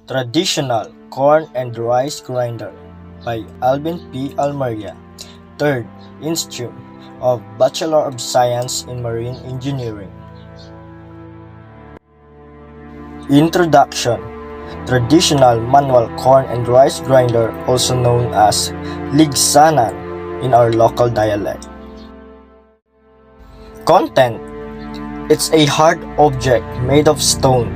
Traditional Corn and Rice Grinder by Alvin P. Almeria, 3rd Institute of Bachelor of Science in Marine Engineering. Introduction. Traditional manual corn and rice grinder, also known as ligsanan in our local dialect. Content. It's a hard object made of stone,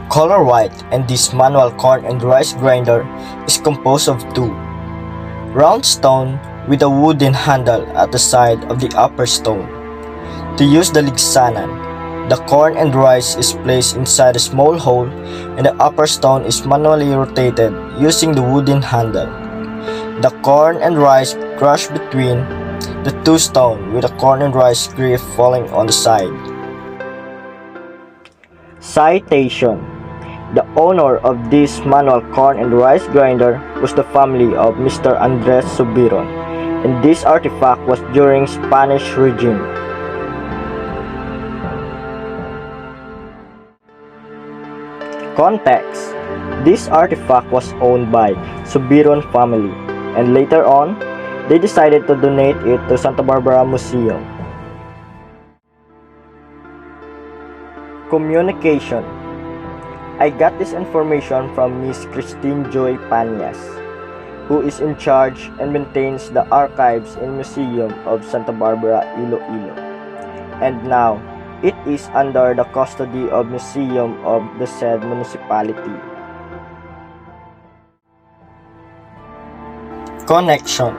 color white, and this manual corn and rice grinder is composed of two round stone with a wooden handle at the side of the upper stone. To use the ligsanan, the corn and rice is placed inside a small hole and the upper stone is manually rotated using the wooden handle. The corn and rice crushed between the two stones with the corn and rice grist falling on the side. Citation. The owner of this manual corn and rice grinder was the family of Mr. Andres Subiron, and this artifact was during Spanish regime. Context. This artifact was owned by Subiron family, and later on, they decided to donate it to Santa Barbara Museum. Communication. I got this information from Miss Christine Joy Panyas, who is in charge and maintains the archives in Museum of Santa Barbara, Iloilo. And now, it is under the custody of Museum of the said municipality. Connection.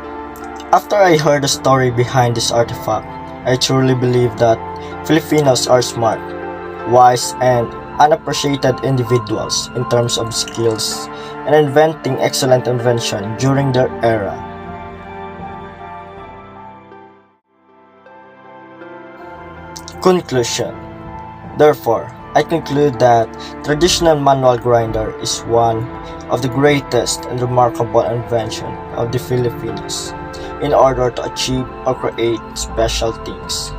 After I heard the story behind this artifact, I truly believe that Filipinos are smart, wise, and unappreciated individuals in terms of skills and inventing excellent invention during their era. Conclusion. Therefore, I conclude that traditional manual grinder is one of the greatest and remarkable invention of the Filipinos in order to achieve or create special things.